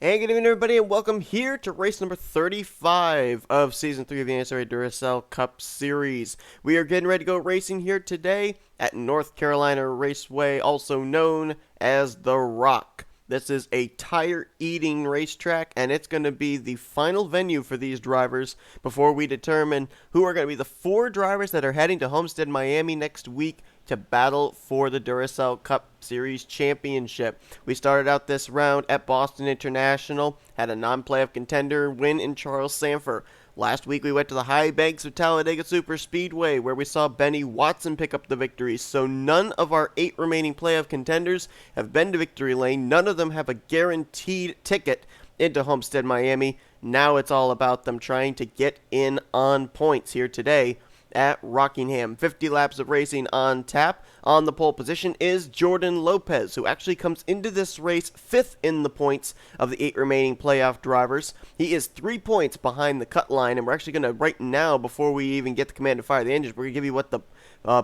Hey, good evening, everybody, and welcome here to race number 35 of Season 3 of the NNSCRA Duracell Cup Series. We are getting ready to go racing here today at North Carolina Raceway, also known as The Rock. This is a tire-eating racetrack, and it's going to be the final venue for these drivers before we determine who are going to be the 4 drivers that are heading to Homestead, Miami next week to battle for the Duracell Cup Series Championship. We started out this round at Boston International, had a non-playoff contender win in Charles Sandfer. Last week we went to the high banks of Talladega Superspeedway where we saw Benny Watson pick up the victory. So none of our 8 remaining playoff contenders have been to victory lane. None of them have a guaranteed ticket into Homestead, Miami. Now it's all about them trying to get in on points here today at Rockingham. 50 laps of racing on tap. On the pole position is Jordan Lopes, who actually comes into this race 5th in the points of the 8 remaining playoff drivers. He is 3 points behind the cut line, and we're actually going to, right now, before we even get the command to fire the engines, we're going to give you what the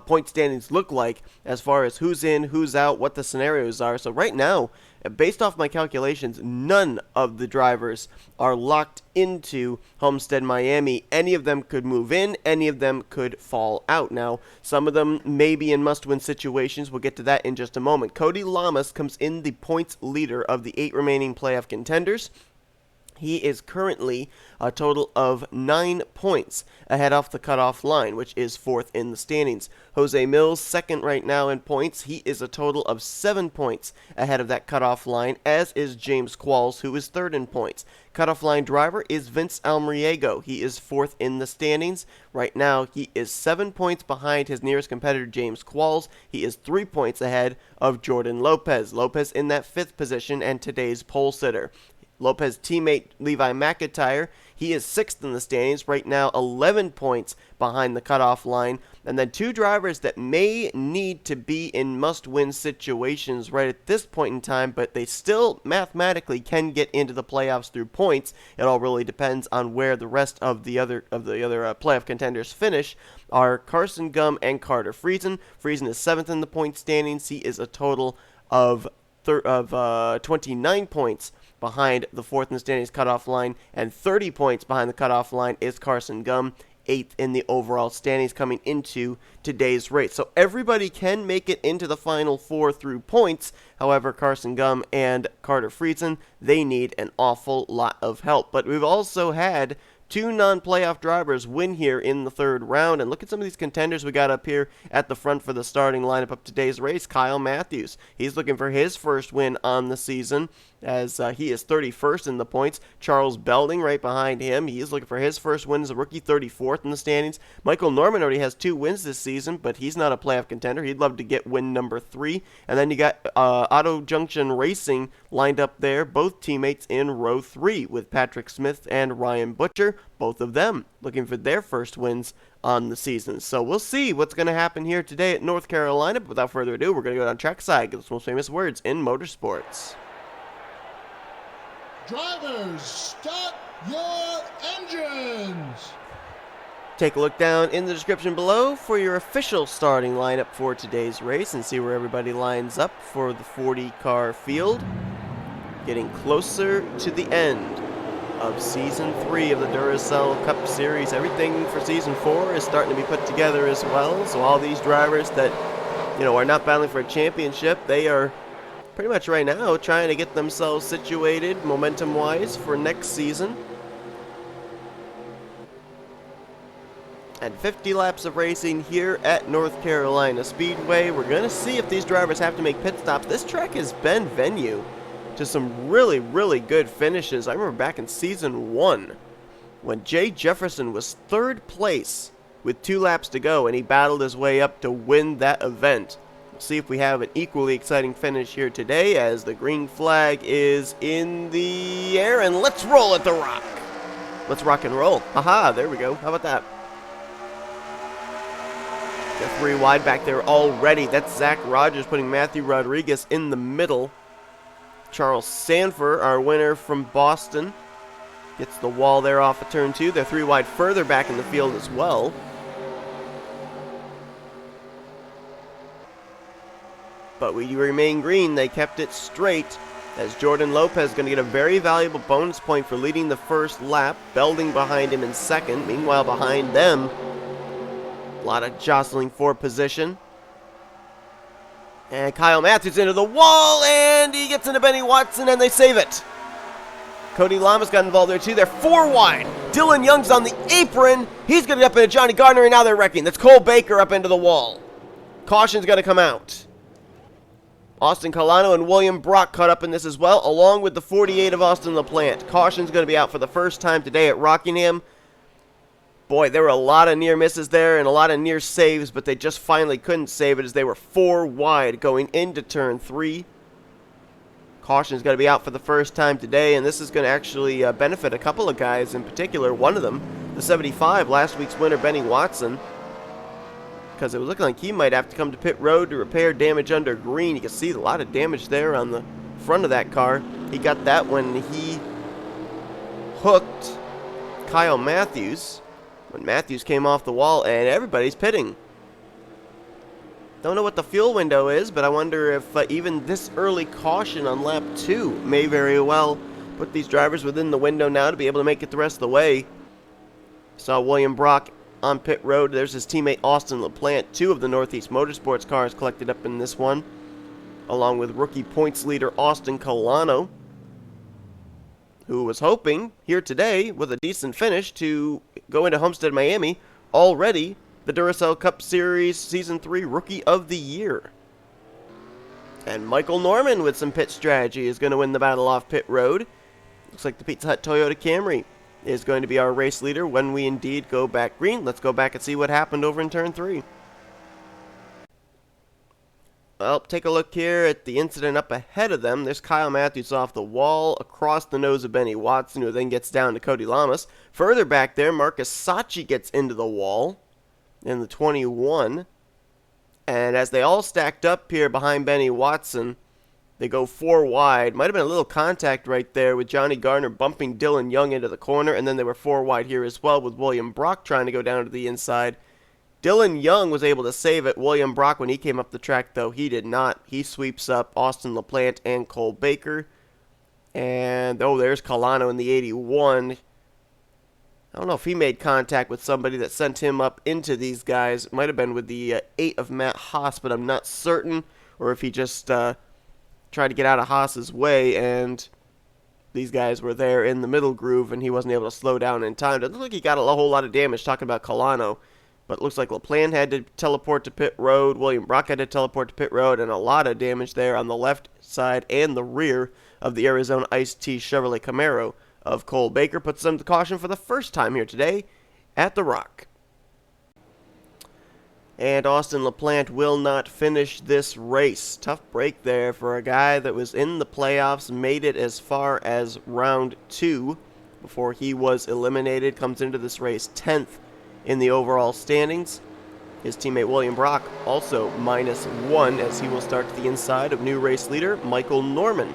point standings look like as far as who's in, who's out, what the scenarios are. So right now, based off my calculations, none of the drivers are locked into Homestead, Miami. Any of them could move in, any of them could fall out. Now, some of them may be in must-win situations. We'll get to that in just a moment. J Llamas comes in the points leader of the 8 remaining playoff contenders. He is currently a total of 9 points ahead off the cutoff line, which is 4th in the standings. J Millz, 2nd right now in points. He is a total of 7 points ahead of that cutoff line, as is J Qualls, who is 3rd in points. Cutoff line driver is V Almariego. He is 4th in the standings. Right now, he is 7 points behind his nearest competitor, J Qualls. He is 3 points ahead of Jordan Lopes. Lopes in that 5th position and today's pole sitter. Lopes' teammate Levi McIntire, he is 6th in the standings, right now 11 points behind the cutoff line. And then 2 drivers that may need to be in must-win situations right at this point in time, but they still mathematically can get into the playoffs through points. It all really depends on where the rest of the other playoff contenders finish. Are Carson Gum and Carter Friesen. Friesen is 7th in the point standings. He is a total of 29 points behind the 4th in the standings cutoff line, and 30 points behind the cutoff line is Carson Gum, 8th in the overall standings coming into today's race. So everybody can make it into the final 4 through points. However, Carson Gum and Carter Friesen, they need an awful lot of help. But we've also had 2 non-playoff drivers win here in the 3rd round. And look at some of these contenders we got up here at the front for the starting lineup of today's race. K Mathews, he's looking for his first win on the season, as he is 31st in the points. Charles Belding right behind him. He is looking for his first win as a rookie, 34th in the standings. N Ormond already has 2 wins this season, but he's not a playoff contender. He'd love to get win number 3. And then you got Auto Junction Racing lined up there, both teammates in row 3 with Patrick Smith and Ryan Butcher, both of them looking for their first wins on the season. So we'll see what's going to happen here today at North Carolina. But without further ado, we're going to go down trackside, get the most famous words in motorsports. Drivers, start your engines! Take a look down in the description below for your official starting lineup for today's race and see where everybody lines up for the 40-car field. Getting closer to the end of Season 3 of the Duracell Cup Series. Everything for Season 4 is starting to be put together as well. So all these drivers that, are not battling for a championship, they are pretty much right now trying to get themselves situated momentum-wise for next season. And 50 laps of racing here at North Carolina Speedway. We're going to see if these drivers have to make pit stops. This track has been venue to some really, really good finishes. I remember back in Season 1 when Jay Jefferson was 3rd place with 2 laps to go, and he battled his way up to win that event. We'll see if we have an equally exciting finish here today as the green flag is in the air, and let's roll at the rock. Let's rock and roll. Haha, there we go. How about that? Got 3 wide back there already. That's Zach Rogers putting Matthew Rodriguez in the middle. Charles Sandfer, our winner from Boston, gets the wall there off of turn 2. They're 3 wide further back in the field as well. But we remain green. They kept it straight as Jordan Lopez is going to get a very valuable bonus point for leading the first lap. Belding behind him in second. Meanwhile, behind them, a lot of jostling for position. And K Mathews into the wall, and he gets into Benny Watson, and they save it. Cody Llamas got involved there too. They're 4 wide. Dylan Young's on the apron. He's going to get up into J Gardner, and now they're wrecking. That's Cole Baker up into the wall. Caution's going to come out. Austin Kolano and William Brock caught up in this as well, along with the 48 of Austin LaPlante. Caution's going to be out for the first time today at Rockingham. Boy, there were a lot of near misses there and a lot of near saves, but they just finally couldn't save it as they were 4 wide going into turn 3. Caution's going to be out for the first time today, and this is going to actually benefit a couple of guys in particular. One of them, the 75, last week's winner, Benny Watson, because it was looking like he might have to come to pit road to repair damage under green. You can see a lot of damage there on the front of that car. He got that when he hooked K Mathews, when Mathews came off the wall, and everybody's pitting. Don't know what the fuel window is, but I wonder if even this early caution on lap 2 may very well put these drivers within the window now to be able to make it the rest of the way. Saw William Brock on pit road. There's his teammate Austin LaPlante. 2 of the Northeast Motorsports cars collected up in this one, along with rookie points leader Austin Kolano, who was hoping here today with a decent finish to go into Homestead, Miami, already the Duracell Cup Series Season 3 Rookie of the Year. And Michael Norman with some pit strategy is going to win the battle off pit road. Looks like the Pizza Hut Toyota Camry is going to be our race leader when we indeed go back green. Let's go back and see what happened over in turn 3. Well, take a look here at the incident up ahead of them. There's K Mathews off the wall, across the nose of Benny Watson, who then gets down to Cody Llamas. Further back there, M Saatchi gets into the wall in the 21. And as they all stacked up here behind Benny Watson, they go 4 wide. Might have been a little contact right there with J Gardner bumping Dylan Young into the corner, and then they were 4 wide here as well with William Brock trying to go down to the inside. Dylan Young was able to save it. William Brock, when he came up the track, though, he did not. He sweeps up Austin LaPlante and Cole Baker. And, oh, there's Kolano in the 81. I don't know if he made contact with somebody that sent him up into these guys. It might have been with the 8 of Matt Haas, but I'm not certain. Or if he just tried to get out of Haas's way, and these guys were there in the middle groove, and he wasn't able to slow down in time. It looked like he got a whole lot of damage, talking about Kolano. But it looks like LaPlante had to teleport to pit road. William Brock had to teleport to pit road, and a lot of damage there on the left side and the rear of the Arizona Ice-T Chevrolet Camaro of Cole Baker. Puts them to caution for the first time here today at the Rock. And Austin LaPlante will not finish this race. Tough break there for a guy that was in the playoffs, made it as far as round 2 before he was eliminated. Comes into this race 10th in the overall standings. His teammate William Brock also -1 as he will start to the inside of new race leader Michael Norman.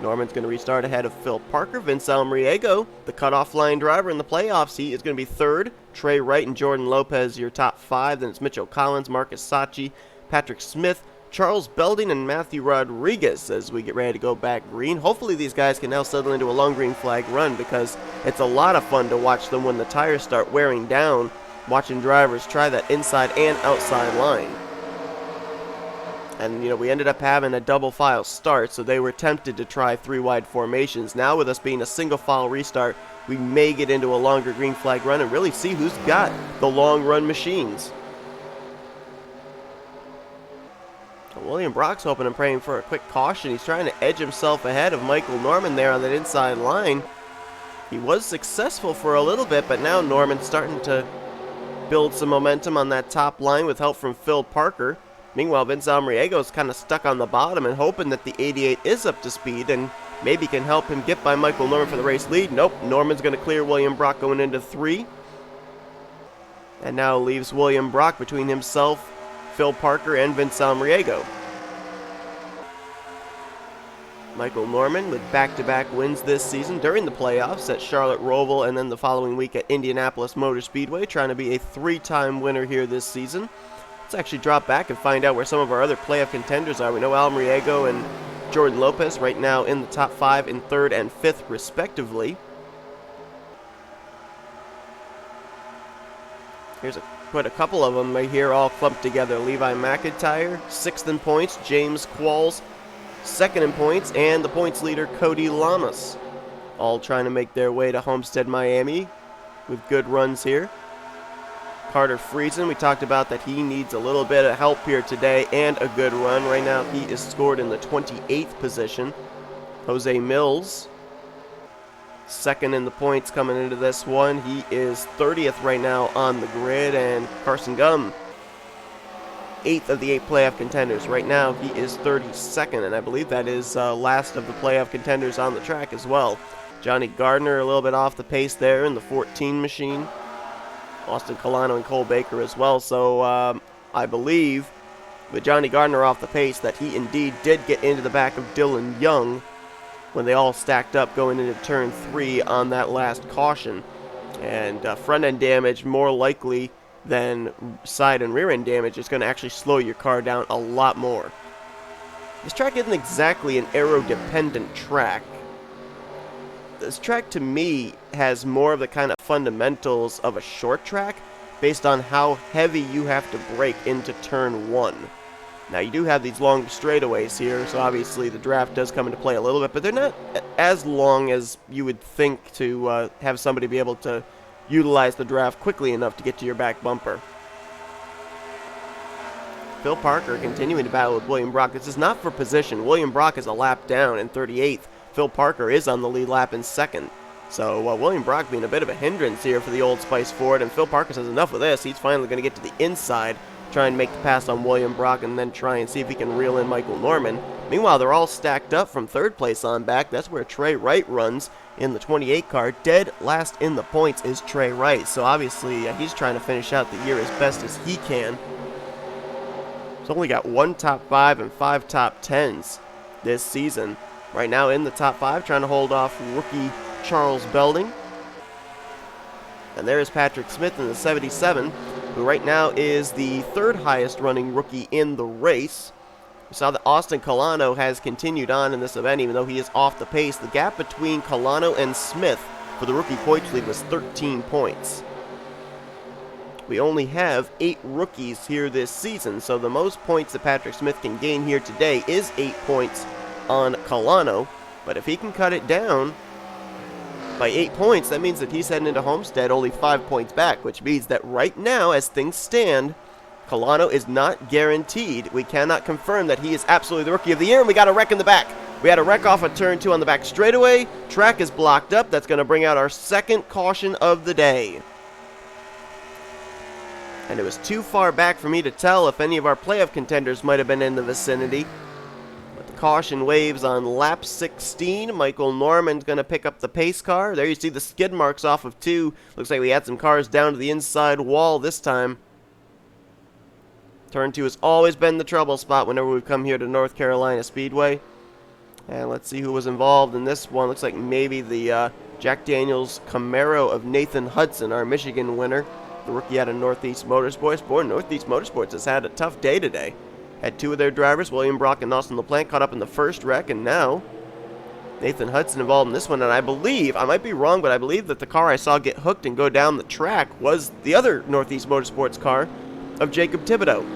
Norman's going to restart ahead of Phil Parker. Vince Almariego, the cutoff line driver in the playoffs, he is going to be 3rd. T Wright and Jordan Lopez, your top 5. Then it's Mitchell Collins, M Saatchi, Patrick Smith, Charles Belding, and Matthew Rodriguez as we get ready to go back green. Hopefully these guys can now settle into a long green flag run, because it's a lot of fun to watch them when the tires start wearing down, watching drivers try that inside and outside line. And, you know, we ended up having a double file start, so they were tempted to try 3 wide formations. Now, with us being a single file restart, we may get into a longer green flag run and really see who's got the long run machines. William Brock's hoping and praying for a quick caution. He's trying to edge himself ahead of Michael Norman there on that inside line. He was successful for a little bit, but now Norman's starting to build some momentum on that top line with help from Phil Parker. Meanwhile, Vince Almariego is kind of stuck on the bottom and hoping that the 88 is up to speed and maybe can help him get by Michael Norman for the race lead. Nope, Norman's going to clear William Brock going into 3. And now leaves William Brock between himself, Phil Parker, and Vince Almariego. Michael Norman with back-to-back wins this season during the playoffs at Charlotte Roval and then the following week at Indianapolis Motor Speedway, trying to be a 3-time winner here this season. Let's actually drop back and find out where some of our other playoff contenders are. We know Almariego and Jordan Lopes right now in the top 5 in 3rd and 5th respectively. Here's quite a couple of them right here all clumped together. Levi McIntyre, 6th in points. J Qualls, 2nd in points. And the points leader, J Llamas. All trying to make their way to Homestead, Miami with good runs here. Carter Friesen, we talked about that he needs a little bit of help here today and a good run. Right now he is scored in the 28th position. J Millz, 2nd in the points coming into this one. He is 30th right now on the grid. And Carson Gum, 8th of the 8 playoff contenders. Right now he is 32nd, and I believe that is last of the playoff contenders on the track as well. J Gardner a little bit off the pace there in the 14 machine. Austin Kolano and Cole Baker as well. So I believe with J Gardner off the pace that he indeed did get into the back of Dylan Young when they all stacked up going into turn 3 on that last caution. And front end damage more likely than side and rear end damage is going to actually slow your car down a lot more. This track isn't exactly an aero dependent track. This track to me has more of the kind of fundamentals of a short track based on how heavy you have to brake into turn 1. Now you do have these long straightaways here, so obviously the draft does come into play a little bit, but they're not as long as you would think to have somebody be able to utilize the draft quickly enough to get to your back bumper. Phil Parker continuing to battle with William Brock. This is not for position. William Brock is a lap down in 38th. Phil Parker is on the lead lap in 2nd. So William Brock being a bit of a hindrance here for the Old Spice Ford, and Phil Parker says enough of this. He's finally going to get to the inside, try and make the pass on William Brock, and then try and see if he can reel in Michael Norman. Meanwhile, they're all stacked up from 3rd place on back. That's where T Wright runs in the 28 car. Dead last in the points is T Wright. So obviously he's trying to finish out the year as best as he can. He's only got 1 top 5 and 5 top 10s this season. Right now in the top 5, trying to hold off rookie Charles Belding. And there's Patrick Smith in the 77, who right now is the 3rd highest running rookie in the race. We saw that Austin Kolano has continued on in this event, even though he is off the pace. The gap between Kolano and Smith for the rookie points lead was 13 points. We only have 8 rookies here this season, so the most points that Patrick Smith can gain here today is 8 points on Kolano. But if he can cut it down by 8 points, that means that he's heading into Homestead only 5 points back, which means that right now, as things stand, Kolano is not guaranteed. We cannot confirm that he is absolutely the rookie of the year, and we got a wreck in the back. We had a wreck off of turn 2 on the back straightaway. Track is blocked up. That's going to bring out our 2nd caution of the day. And it was too far back for me to tell if any of our playoff contenders might have been in the vicinity. But the caution waves on lap 16. Michael Norman's going to pick up the pace car. There you see the skid marks off of 2. Looks like we had some cars down to the inside wall this time. Turn 2 has always been the trouble spot whenever we've come here to North Carolina Speedway. And let's see who was involved in this one. Looks like maybe the Jack Daniels Camaro of Nathan Hudson, our Michigan winner. The rookie out of Northeast Motorsports. Boy, Northeast Motorsports has had a tough day today. Had 2 of their drivers, William Brock and Austin LaPlante, caught up in the first wreck, and now Nathan Hudson involved in this one. And I believe, I might be wrong, but I believe that the car I saw get hooked and go down the track was the other Northeast Motorsports car of Jacob Thibodeau.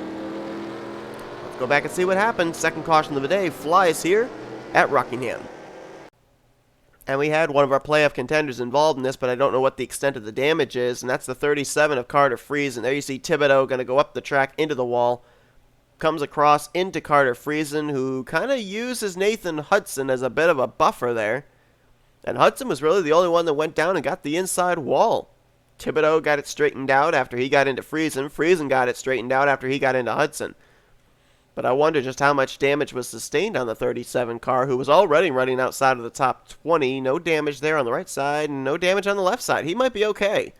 Let's go back and see what happened. 2nd caution of the day flies here at Rockingham. And we had one of our playoff contenders involved in this, but I don't know what the extent of the damage is, and that's the 37 of Carter Friesen. There you see Thibodeau going to go up the track into the wall. Comes across into Carter Friesen, who kind of uses Nathan Hudson as a bit of a buffer there. And Hudson was really the only one that went down and got the inside wall. Thibodeau got it straightened out after he got into Friesen. Friesen got it straightened out after he got into Hudson. But I wonder just how much damage was sustained on the 37 car, who was already running outside of the top 20. No damage there on the right side, and no damage on the left side. He might be okay.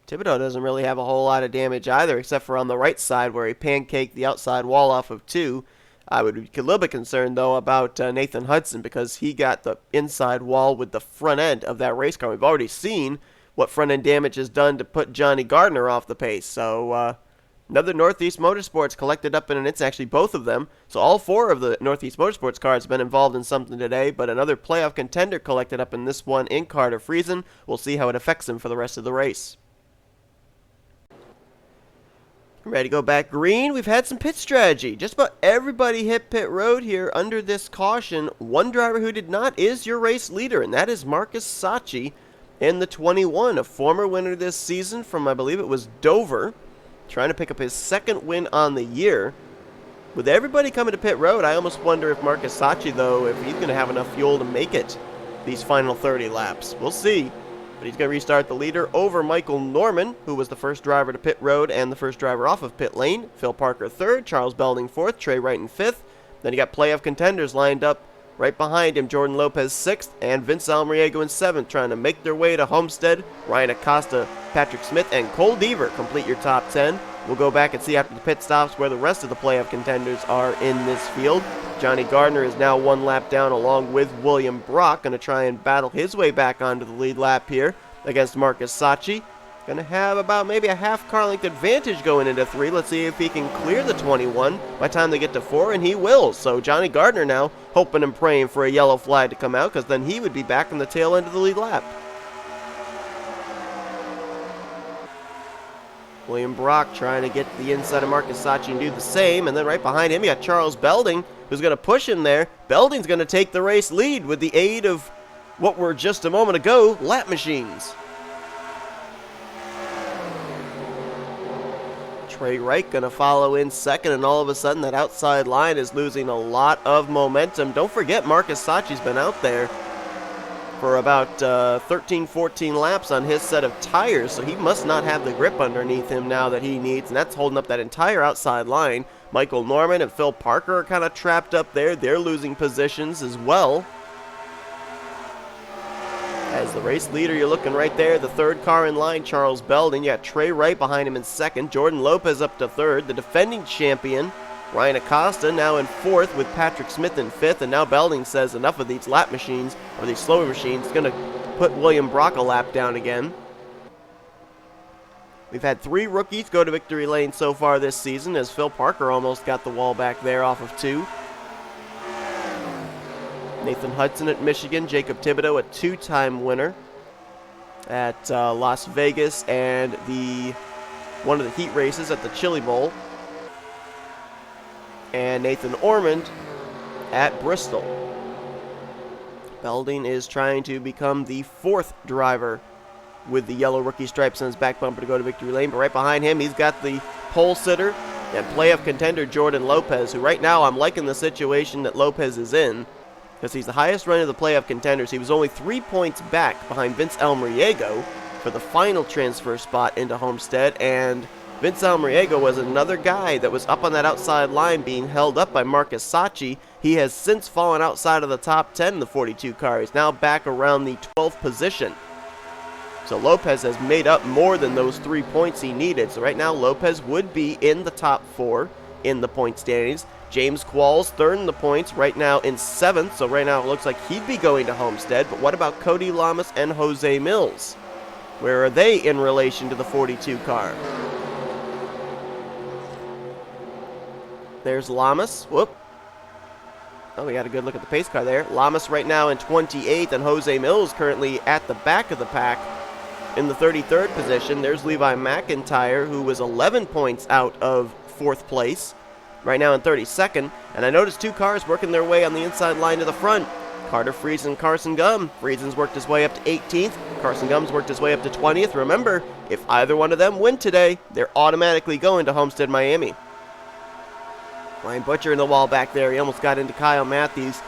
Thibodeau doesn't really have a whole lot of damage either, except for on the right side where he pancaked the outside wall off of 2. I would be a little bit concerned, though, about Nathan Hudson, because he got the inside wall with the front end of that race car. We've already seen what front end damage has done to put J Gardner off the pace, so Another Northeast Motorsports collected up in an it's actually both of them. So all 4 of the Northeast Motorsports cars have been involved in something today, but another playoff contender collected up in this one in K Friesen. We'll see how it affects him for the rest of the race. Ready to go back green. We've had some pit strategy. Just about everybody hit pit road here under this caution. One driver who did not is your race leader, and that is M Saatchi in the 21, a former winner this season from, I believe it was Dover, trying to pick up his 2nd win on the year. With everybody coming to pit road, I almost wonder if M Saatchi, though, if he's going to have enough fuel to make it these final 30 laps. We'll see. But he's going to restart the leader over N Ormond, who was the first driver to pit road and the first driver off of pit lane. Phil Parker 3rd, Charles Belding 4th, T Wright in 5th. Then you got playoff contenders lined up right behind him. J Lopes 6th and V Almariego in 7th, trying to make their way to Homestead. R Acosta, Patrick Smith, and K Deaver complete your top 10. We'll go back and see after the pit stops where the rest of the playoff contenders are in this field. J Gardner is now 1 lap down along with William Brock, going to try and battle his way back onto the lead lap here against M Saatchi. Going to have about maybe a half car length advantage going into 3. Let's see if he can clear the 21 by the time they get to 4, and he will. So J Gardner now hoping and praying for a yellow flag to come out, because then he would be back in the tail end of the lead lap. William Brock trying to get the inside of M Saatchi and do the same, and then right behind him you got Charles Belding, who's going to push him there. Belding's going to take the race lead with the aid of what were just a moment ago lap machines. T Wright going to follow in 2nd, and all of a sudden that outside line is losing a lot of momentum. Don't forget, M Saatchi's been out there for about 13, 14 laps on his set of tires, so he must not have the grip underneath him now that he needs, and that's holding up that entire outside line. N Ormond and Phil Parker are kind of trapped up there. They're losing positions as well. As the race leader, you're looking right there, the 3rd car in line, Charles Belding. You got T Wright behind him in 2nd, J Lopes up to 3rd, the defending champion, R Acosta, now in 4th with Patrick Smith in 5th, and now Belding says enough of these lap machines, or these slower machines, going to put William Brock a lap down again. We've had 3 rookies go to victory lane so far this season, as Phil Parker almost got the wall back there off of 2. Nathan Hudson at Michigan, Jacob Thibodeau, a 2-time winner at Las Vegas and one of the heat races at the Chili Bowl. And Nathan Ormond at Bristol. Belding is trying to become the 4th driver with the yellow rookie stripes on his back bumper to go to victory lane. But right behind him, he's got the pole sitter and playoff contender J Lopes, who right now I'm liking the situation that Lopes is in, because he's the highest runner of the playoff contenders. He was only 3 points back behind V Almariego for the final transfer spot into Homestead, and V Almariego was another guy that was up on that outside line being held up by M Saatchi. He has since fallen outside of the top 10 in the 42 car. He's now back around the 12th position. So Lopes has made up more than those 3 points he needed. So right now Lopes would be in the top 4 in the point standings. J Qualls 3rd in the points, right now in 7th. So right now it looks like he'd be going to Homestead. But what about K Llamas and J Millz? Where are they in relation to the 42 car? There's Llamas. Whoop. Oh, we got a good look at the pace car there. Llamas right now in 28th, and J Millz currently at the back of the pack in the 33rd position. There's Levi McIntyre, who was 11 points out of 4th place, right now in 32nd. And I noticed 2 cars working their way on the inside line to the front. K Friesen, Carson Gum. Friesen's worked his way up to 18th. Carson Gum's worked his way up to 20th. Remember, if either one of them win today, they're automatically going to Homestead, Miami. Ryan Butcher in the wall back there. He almost got into K Mathews.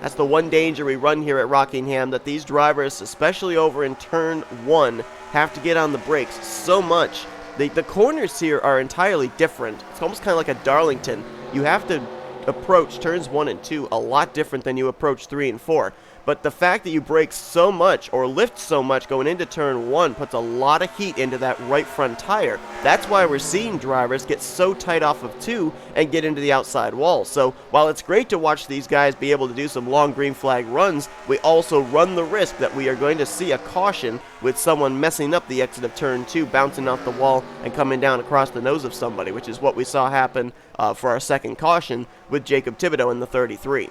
That's the one danger we run here at Rockingham, that these drivers, especially over in turn 1, have to get on the brakes so much. The corners here are entirely different. It's almost kind of like a Darlington. You have to approach turns 1 and 2 a lot different than you approach 3 and 4. But the fact that you brake so much or lift so much going into turn 1 puts a lot of heat into that right front tire. That's why we're seeing drivers get so tight off of 2 and get into the outside wall. So while it's great to watch these guys be able to do some long green flag runs, we also run the risk that we are going to see a caution with someone messing up the exit of turn 2, bouncing off the wall and coming down across the nose of somebody, which is what we saw happen for our second caution with Jacob Thibodeau in the 33.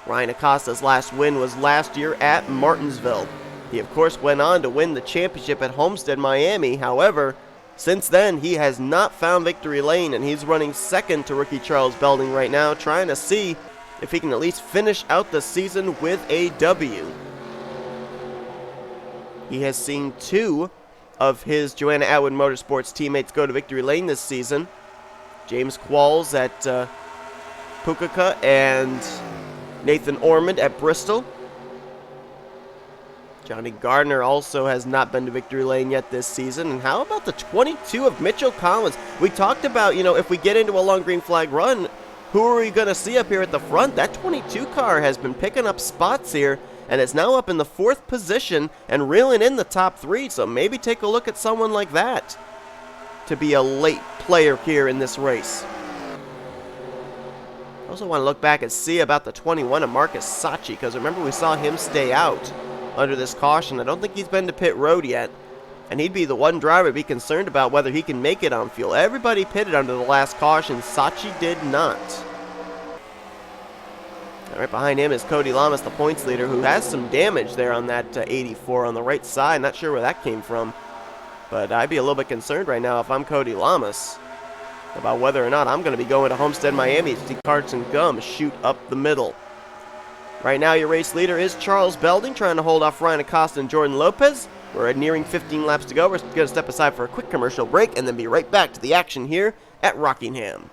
R Acosta's last win was last year at Martinsville. He of course went on to win the championship at Homestead, Miami. However, since then he has not found victory lane, and he's running second to rookie Charles Belding right now, trying to see if he can at least finish out the season with a W. He has seen 2 of his Joanna Atwood Motorsports teammates go to victory lane this season. J Qualls at Pukaka and N Ormond at Bristol. J Gardner also has not been to victory lane yet this season. And how about the 22 of Mitchell Collins? We talked about, if we get into a long green flag run, who are we going to see up here at the front? That 22 car has been picking up spots here, and is now up in the 4th position and reeling in the top 3. So maybe take a look at someone like that to be a late player here in this race. I also want to look back and see about the 21 of M Saatchi, because remember we saw him stay out under this caution. I don't think he's been to pit road yet, and he'd be the one driver to be concerned about whether he can make it on fuel. Everybody pitted under the last caution. Saatchi did not. And right behind him is Cody Llamas, the points leader, who has some damage there on that 84 on the right side. Not sure where that came from, but I'd be a little bit concerned right now if I'm Cody Llamas about whether or not I'm going to be going to Homestead, Miami to see Carson Gum shoot up the middle. Right now, your race leader is Charles Belding, trying to hold off R Acosta and J Lopes. We're nearing 15 laps to go. We're going to step aside for a quick commercial break and then be right back to the action here at Rockingham.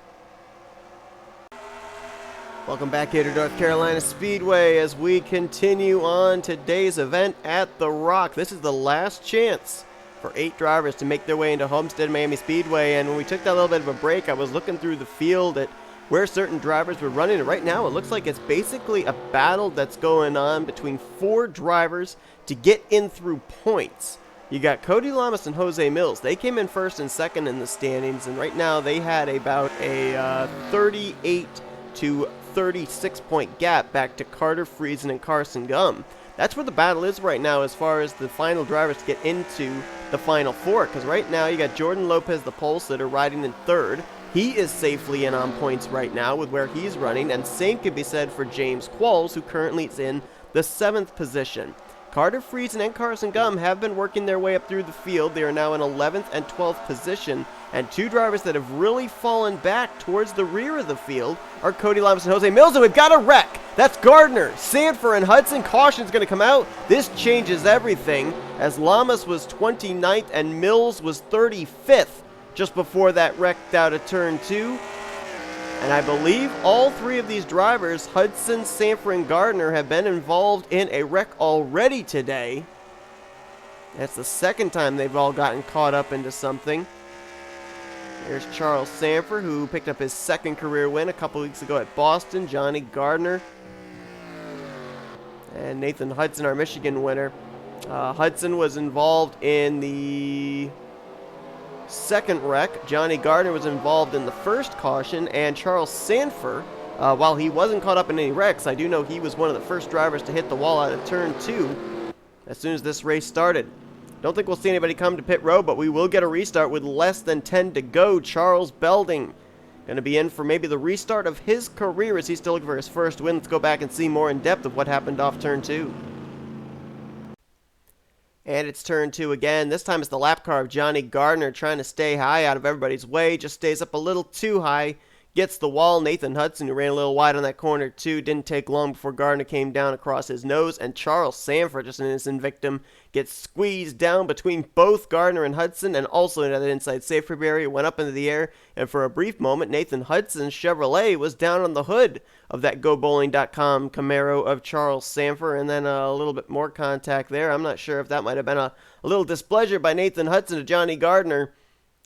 Welcome back here to North Carolina Speedway as we continue on today's event at The Rock. This is the last chance for 8 drivers to make their way into Homestead Miami Speedway, and when we took that little bit of a break, I was looking through the field at where certain drivers were running, and right now it looks like it's basically a battle that's going on between 4 drivers to get in through points. You got Cody Llamas and J Millz. They came in first and second in the standings, and right now they had about a 38 to 36 point gap back to Carter Friesen and Carson Gum. That's where the battle is right now as far as the final drivers to get into the final 4, because right now you got Jordan Lopez, the pole sitter, riding in 3rd. He is safely in on points right now with where he's running, and same could be said for J Qualls, who currently is in the 7th position. Carter Friesen and Carson Gum have been working their way up through the field. They are now in 11th and 12th position, and 2 drivers that have really fallen back towards the rear of the field are Cody Llamas and J Millz, and we've got a wreck. That's Gardner, Sandfer, and Hudson. Caution's going to come out. This changes everything, as Llamas was 29th and Millz was 35th just before that wrecked out of turn 2. And I believe all 3 of these drivers, Hudson, Sandfer, and Gardner, have been involved in a wreck already today. That's the second time they've all gotten caught up into something. There's Charles Sandfer, who picked up his 2nd career win a couple weeks ago at Boston. J Gardner. And N Hudson, our Michigan winner. Hudson was involved in the 2nd wreck. J Gardner was involved in the 1st caution, and Charles Sandfer, while he wasn't caught up in any wrecks, I do know he was one of the first drivers to hit the wall out of turn 2 as soon as this race started. Don't think we'll see anybody come to pit road, but we will get a restart with less than 10 to go. Charles Belding going to be in for maybe the restart of his career as he's still looking for his first win. Let's go back and see more in depth of what happened off turn 2. And it's turn 2 again. This time it's the lap car of J Gardner trying to stay high out of everybody's way. Just stays up a little too high. Gets the wall. N Hudson, who ran a little wide on that corner too, didn't take long before Gardner came down across his nose. And Charles Sandfer, just an innocent victim, gets squeezed down between both Gardner and Hudson, and also into that inside safety barrier, went up into the air. And for a brief moment, N Hudson's Chevrolet was down on the hood of that GoBowling.com Camaro of Charles Sandfer, and then a little bit more contact there. I'm not sure if that might have been a little displeasure by N Hudson to J Gardner.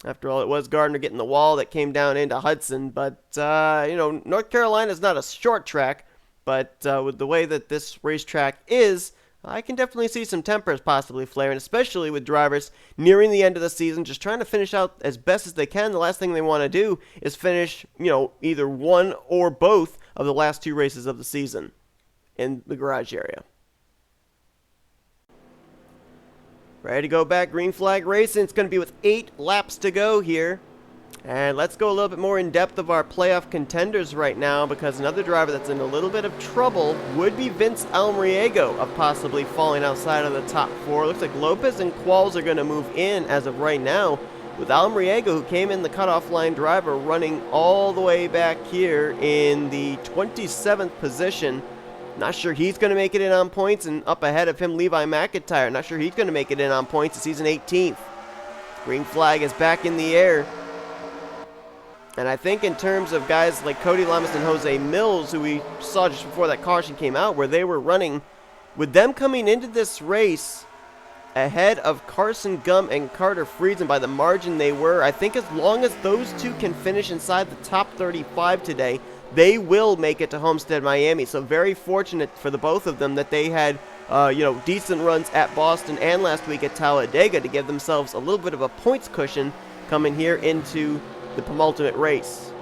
After all, it was Gardner getting the wall that came down into Hudson. But, North Carolina is not a short track. But with the way that this racetrack is, I can definitely see some tempers possibly flaring, especially with drivers nearing the end of the season, just trying to finish out as best as they can. The last thing they want to do is finish, either one or both of the last 2 races of the season in the garage area. Ready to go back, green flag racing. It's going to be with 8 laps to go here. And let's go a little bit more in depth of our playoff contenders right now, because another driver that's in a little bit of trouble would be V Almariego of possibly falling outside of the top 4. Looks like Lopes and Qualls are going to move in as of right now, with Almariego, who came in the cutoff line driver, running all the way back here in the 27th position. Not sure he's going to make it in on points, and up ahead of him, Levi McIntyre. Not sure he's going to make it in on points as he's in 18th. Green flag is back in the air. And I think in terms of guys like Cody Llamas and J Millz, who we saw just before that caution came out, where they were running, with them coming into this race ahead of Carson Gum and Carter Friesen by the margin they were, I think as long as those two can finish inside the top 35 today, they will make it to Homestead Miami. So very fortunate for the both of them that they had decent runs at Boston and last week at Talladega to give themselves a little bit of a points cushion coming here into the penultimate race.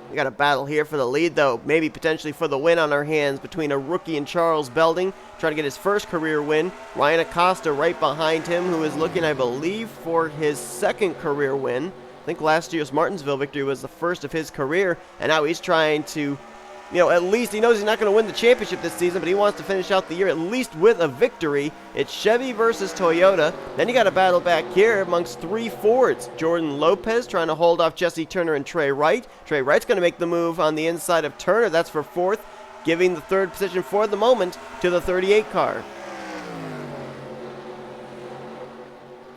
We got a battle here for the lead, though, maybe potentially for the win on our hands, between a rookie and Charles Belding, trying to get his first career win. Ryan Acosta right behind him, who is looking, I believe, for his second career win. I think last year's Martinsville victory was the first of his career, and now he's trying to, at least he knows he's not going to win the championship this season, but he wants to finish out the year at least with a victory. It's Chevy versus Toyota. Then you got a battle back here amongst 3 Fords. Jordan Lopes trying to hold off Jesse Turner and Trey Wright. Trey Wright's going to make the move on the inside of Turner. That's for 4th, giving the 3rd position for the moment to the 38 car.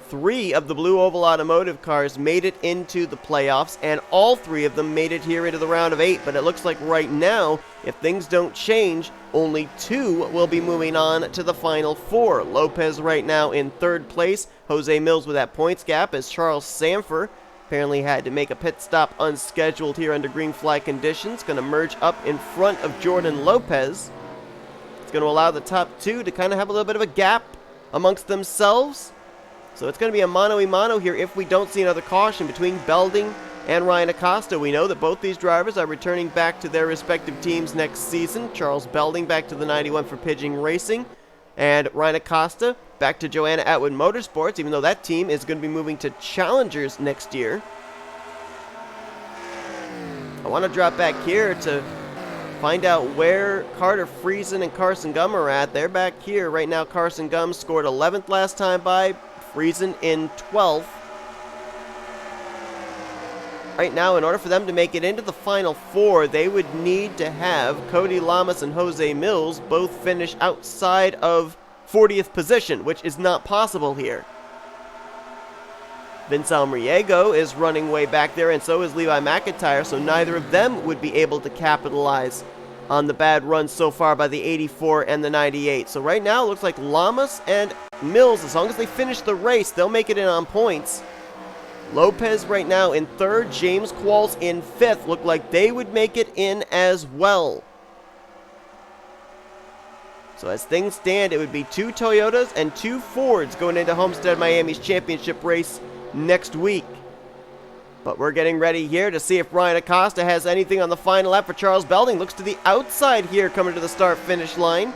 3 of the Blue Oval Automotive cars made it into the playoffs, and all 3 of them made it here into the round of 8. But it looks like right now, if things don't change, only 2 will be moving on to the final 4. Lopes right now in 3rd place. J Millz with that points gap, as Charles Sandfer apparently had to make a pit stop unscheduled here under green flag conditions. Going to merge up in front of Jordan Lopes. It's going to allow the top 2 to kind of have a little bit of a gap amongst themselves. So it's going to be a mano-a-mano here if we don't see another caution between Belding and Ryan Acosta. We know that both these drivers are returning back to their respective teams next season. Charles Belding back to the 91 for Pigeon Racing, and Ryan Acosta back to Joanna Atwood Motorsports, even though that team is going to be moving to Challengers next year. I want to drop back here to find out where Carter Friesen and Carson Gum are at. They're back here. Right now, Carson Gum scored 11th last time by. Friesen in 12th. Right now, in order for them to make it into the final 4, they would need to have Cody Llamas and J Millz both finish outside of 40th position, which is not possible here. V Almariego is running way back there, and so is Levi McIntyre, so neither of them would be able to capitalize on the bad run so far by the 84 and the 98. So right now, it looks like Llamas and Millz, as long as they finish the race, they'll make it in on points. Lopes right now in 3rd, James Qualls in 5th. Look like they would make it in as well. So as things stand, it would be 2 Toyotas and 2 Fords going into Homestead Miami's championship race next week. But we're getting ready here to see if Ryan Acosta has anything on the final lap for Charles Belding. Looks to the outside here coming to the start-finish line.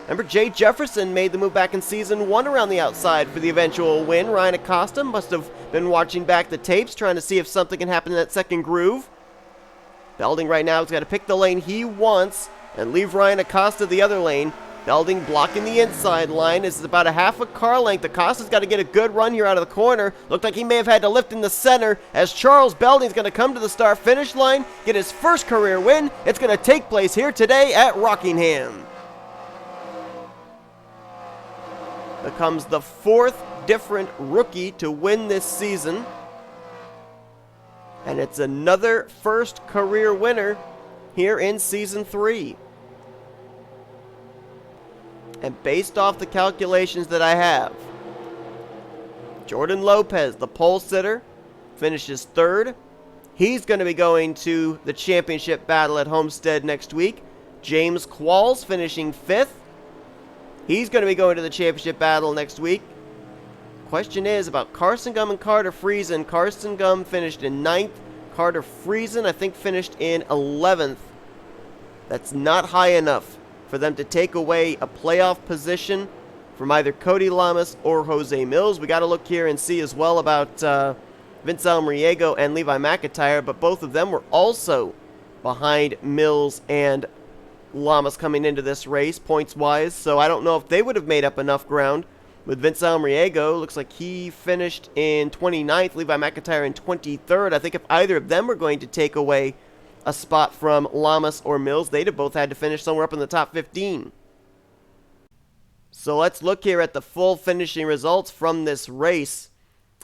Remember, Jay Jefferson made the move back in Season 1 around the outside for the eventual win. Ryan Acosta must have been watching back the tapes, trying to see if something can happen in that second groove. Belding right now has got to pick the lane he wants and leave Ryan Acosta the other lane. Belding blocking the inside line. This is about a half a car length. Acosta's got to get a good run here out of the corner. Looked like he may have had to lift in the center as Charles Belding's going to come to the start-finish line, get his first career win. It's going to take place here today at Rockingham. Becomes the 4th different rookie to win this season. And it's another first career winner here in Season 3. And based off the calculations that I have, Jordan Lopes, the pole sitter, finishes 3rd. He's going to be going to the championship battle at Homestead next week. J Qualls finishing 5th. He's going to be going to the championship battle next week. Question is about Carson Gum and Carter Friesen. Carson Gum finished in 9th. Carter Friesen, I think, finished in 11th. That's not high enough for them to take away a playoff position from either Cody Llamas or J Millz. We got to look here and see as well about V Almariego and Levi McIntyre, but both of them were also behind Millz and Llamas coming into this race, points-wise, so I don't know if they would have made up enough ground. With V Almariego, looks like he finished in 29th, Levi McIntyre in 23rd. I think if either of them were going to take away a spot from Llamas or Millz, they'd have both had to finish somewhere up in the top 15. So let's look here at the full finishing results from this race.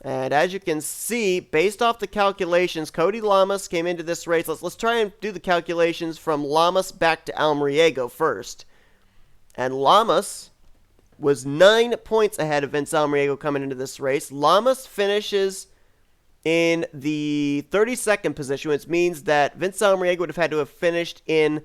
And as you can see, based off the calculations, Cody Llamas came into this race. Let's try and do the calculations from Llamas back to Almariego first. And Llamas was 9 points ahead of V Almariego coming into this race. Llamas finishes in the 32nd position, which means that V Almariego would have had to have finished in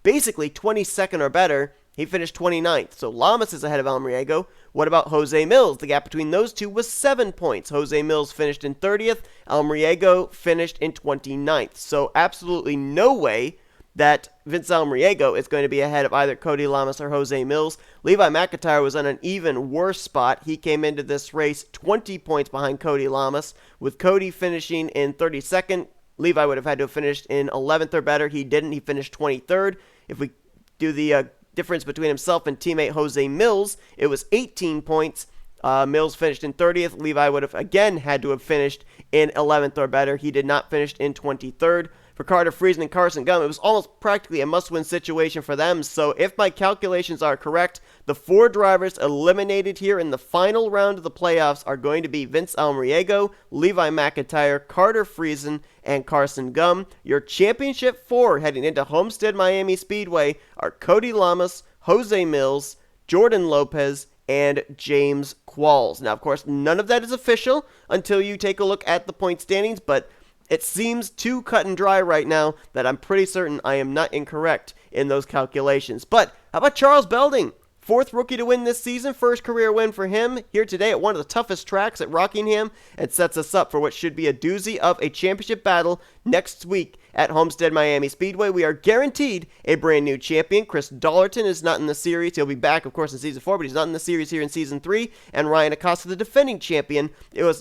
basically 22nd or better. He finished 29th, so Llamas is ahead of Almariego. What about J Millz? The gap between those two was 7 points. J Millz finished in 30th. Almariego finished in 29th. So absolutely no way that V Almariego is going to be ahead of either Cody Llamas or J Millz. Levi McIntyre was on an even worse spot. He came into this race 20 points behind Cody Llamas, with Cody finishing in 32nd. Levi would have had to have finished in 11th or better. He didn't. He finished 23rd. If we do the difference between himself and teammate J Millz, it was 18 points. Millz finished in 30th. Levi would have again had to have finished in 11th or better. He did not finish in 23rd. For Carter Friesen and Carson Gum, it was almost practically a must-win situation for them. So if my calculations are correct, the 4 drivers eliminated here in the final round of the playoffs are going to be V Almariego, Levi McIntyre, Carter Friesen, and Carson Gum. Your championship 4 heading into Homestead Miami Speedway are Cody Llamas, J Millz, Jordan Lopez, and J Qualls. Now, of course, none of that is official until you take a look at the point standings, but it seems too cut and dry right now that I'm pretty certain I am not incorrect in those calculations. But how about Charles Belding? 4th rookie to win this season, first career win for him here today at one of the toughest tracks at Rockingham, and sets us up for what should be a doozy of a championship battle next week at Homestead Miami Speedway. We are guaranteed a brand new champion. Chris Dollerton is not in the series. He'll be back, of course, in Season 4, but he's not in the series here in Season 3. And Ryan Acosta, the defending champion,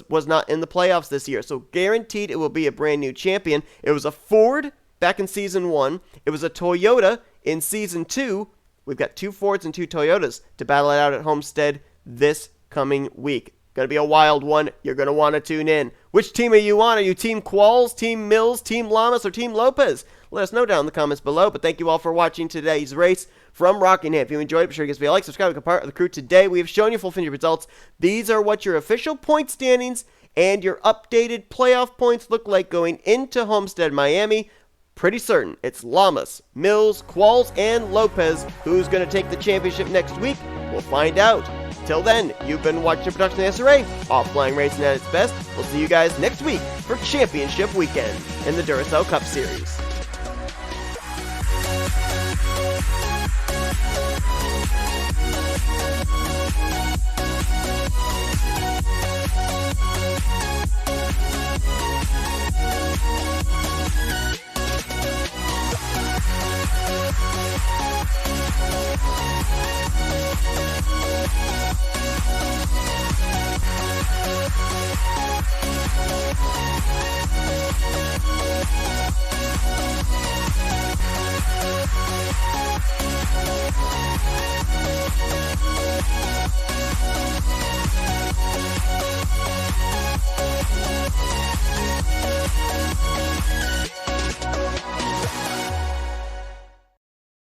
was not in the playoffs this year. So guaranteed it will be a brand new champion. It was a Ford back in Season 1. It was a Toyota in Season 2. We've got 2 Fords and 2 Toyotas to battle it out at Homestead this coming week. Going to be a wild one. You're going to want to tune in. Which team are you on? Are you Team Qualls, Team Millz, Team Llamas, or Team Lopez? Let us know down in the comments below. But thank you all for watching today's race from Rockingham. If you enjoyed it, be sure to give us a like, subscribe, become part of the crew today. We have shown you full finished results. These are what your official point standings and your updated playoff points look like going into Homestead Miami. Pretty certain it's Llamas, Millz, Qualls, and Lopez who's going to take the championship next week. We'll find out. Till then, you've been watching a production of the SRA, offline racing at its best. We'll see you guys next week for championship weekend in the Duracell Cup Series.